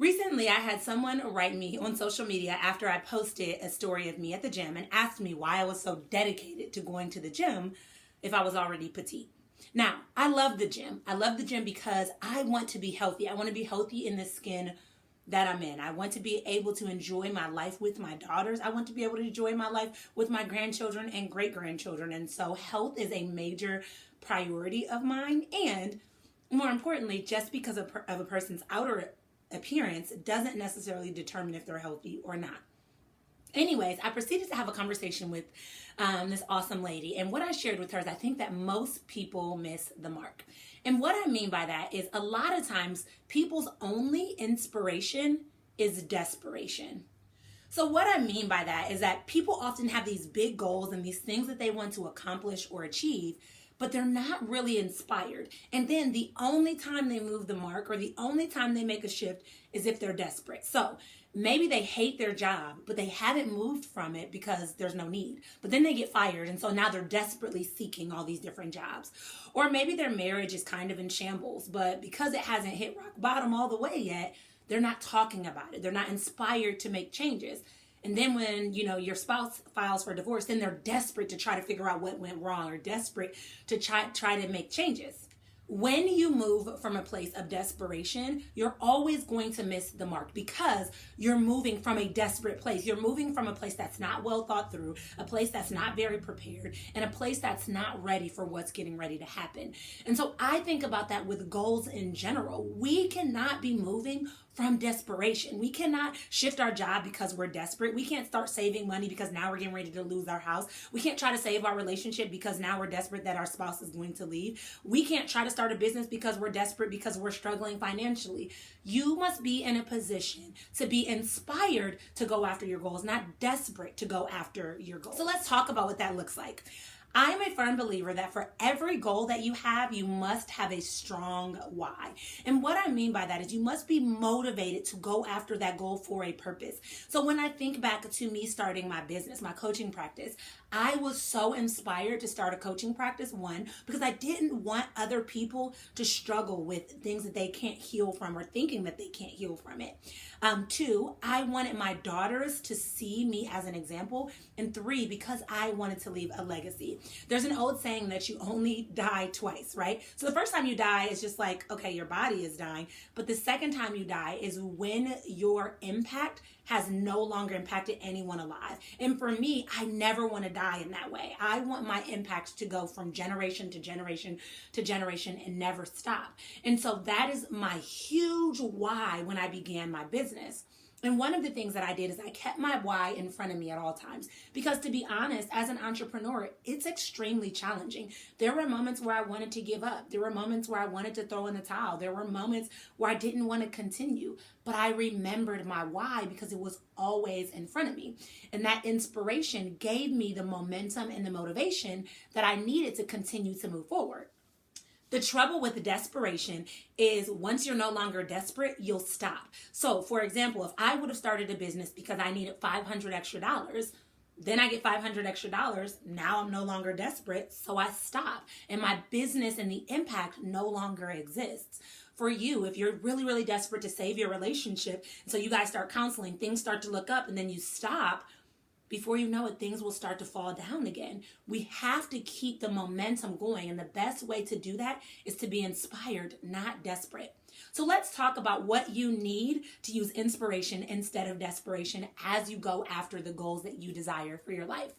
Recently, I had someone write me on social media after I posted a story of me at the gym and asked me why I was so dedicated to going to the gym if I was already petite. Now, I love the gym. I love the gym because I want to be healthy. I want to be healthy in the skin that I'm in. I want to be able to enjoy my life with my daughters. I want to be able to enjoy my life with my grandchildren and great grandchildren. And so health is a major priority of mine. And more importantly, just because of a person's outer appearance doesn't necessarily determine if they're healthy or not. Anyways, I proceeded to have a conversation with this awesome lady. And what I shared with her is I think that most people miss the mark. And what I mean by that is a lot of times people's only inspiration is desperation. So what I mean by that is that people often have these big goals and these things that they want to accomplish or achieve, but they're not really inspired. And then the only time they move the mark or the only time they make a shift is if they're desperate. So maybe they hate their job, but they haven't moved from it because there's no need. But then they get fired, and so now they're desperately seeking all these different jobs. Or maybe their marriage is kind of in shambles, but because it hasn't hit rock bottom all the way yet, they're not talking about it. They're not inspired to make changes. And then when, your spouse files for divorce, then they're desperate to try to figure out what went wrong or desperate to try to make changes. When you move from a place of desperation, you're always going to miss the mark because you're moving from a desperate place. You're moving from a place that's not well thought through, a place that's not very prepared, and a place that's not ready for what's getting ready to happen. And so I think about that with goals in general. We cannot be moving from desperation. We cannot shift our job because we're desperate. We can't start saving money because now we're getting ready to lose our house. We can't try to save our relationship because now we're desperate that our spouse is going to leave. We can't try to start a business because we're desperate because we're struggling financially. You must be in a position to be inspired to go after your goals, not desperate to go after your goals. So let's talk about what that looks like. I'm a firm believer that for every goal that you have, you must have a strong why. And what I mean by that is you must be motivated to go after that goal for a purpose. So when I think back to me starting my business, my coaching practice, I was so inspired to start a coaching practice, one, because I didn't want other people to struggle with things that they can't heal from or thinking that they can't heal from it. Two, I wanted my daughters to see me as an example. And three, because I wanted to leave a legacy. There's an old saying that you only die twice, right? So the first time you die is just like, okay, your body is dying. But the second time you die is when your impact has no longer impacted anyone alive. And for me, I never want to die in that way. I want my impact to go from generation to generation to generation and never stop. And so that is my huge why when I began my business. And one of the things that I did is I kept my why in front of me at all times. Because to be honest, as an entrepreneur, it's extremely challenging. There were moments where I wanted to give up. There were moments where I wanted to throw in the towel. There were moments where I didn't want to continue. But I remembered my why because it was always in front of me. And that inspiration gave me the momentum and the motivation that I needed to continue to move forward. The trouble with the desperation is once you're no longer desperate, you'll stop. So for example, if I would have started a business because I needed $500 extra, then I get $500 extra. Now I'm no longer desperate, so I stop. And my business and the impact no longer exists. For you, if you're really, really desperate to save your relationship, so you guys start counseling, things start to look up, and then you stop, before you know it, things will start to fall down again. We have to keep the momentum going. And the best way to do that is to be inspired, not desperate. So let's talk about what you need to use inspiration instead of desperation as you go after the goals that you desire for your life.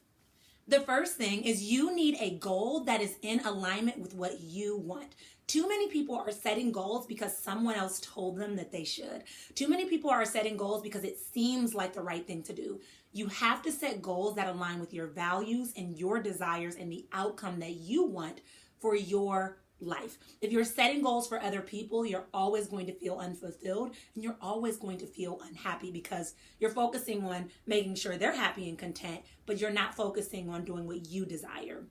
The first thing is you need a goal that is in alignment with what you want. Too many people are setting goals because someone else told them that they should. Too many people are setting goals because it seems like the right thing to do. You have to set goals that align with your values and your desires and the outcome that you want for your life. If you're setting goals for other people, you're always going to feel unfulfilled and you're always going to feel unhappy because you're focusing on making sure they're happy and content, but you're not focusing on doing what you desire.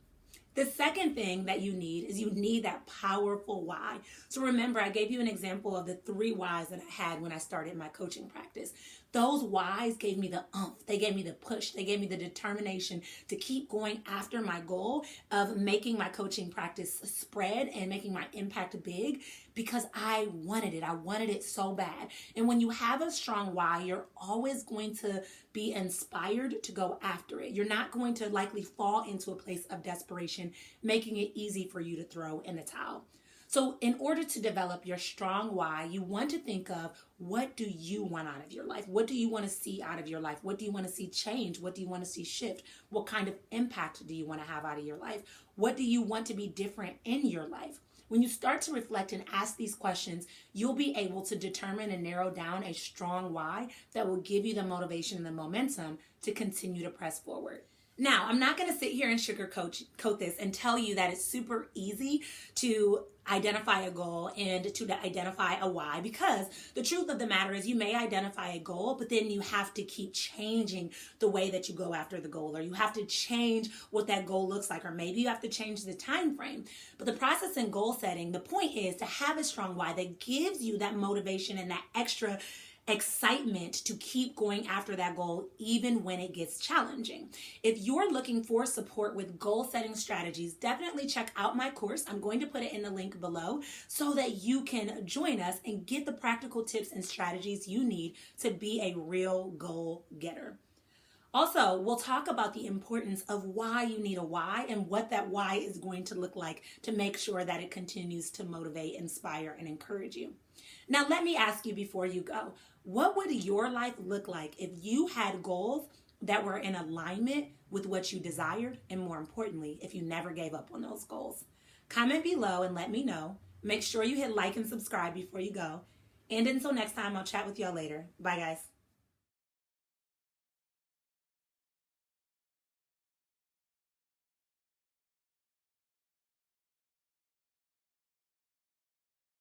The second thing that you need is you need that powerful why. So remember, I gave you an example of the 3 whys that I had when I started my coaching practice. Those whys gave me the oomph. They gave me the push. They gave me the determination to keep going after my goal of making my coaching practice spread and making my impact big because I wanted it. I wanted it so bad. And when you have a strong why, you're always going to be inspired to go after it. You're not going to likely fall into a place of desperation, making it easy for you to throw in the towel. So in order to develop your strong why, you want to think of, what do you want out of your life? What do you want to see out of your life? What do you want to see change? What do you want to see shift? What kind of impact do you want to have out of your life? What do you want to be different in your life? When you start to reflect and ask these questions, you'll be able to determine and narrow down a strong why that will give you the motivation and the momentum to continue to press forward. Now, I'm not going to sit here and sugarcoat this and tell you that it's super easy to identify a goal and to identify a why, because the truth of the matter is you may identify a goal, but then you have to keep changing the way that you go after the goal, or you have to change what that goal looks like, or maybe you have to change the time frame. But the process in goal setting, the point is to have a strong why that gives you that motivation and that extra excitement to keep going after that goal even when it gets challenging. If you're looking for support with goal setting strategies, definitely check out my course. I'm going to put it in the link below so that you can join us and get the practical tips and strategies you need to be a real goal getter. Also, we'll talk about the importance of why you need a why and what that why is going to look like to make sure that it continues to motivate, inspire, and encourage you. Now, let me ask you before you go, what would your life look like if you had goals that were in alignment with what you desired, and more importantly, if you never gave up on those goals? Comment below and let me know. Make sure you hit like and subscribe before you go. And until next time, I'll chat with y'all later. Bye, guys.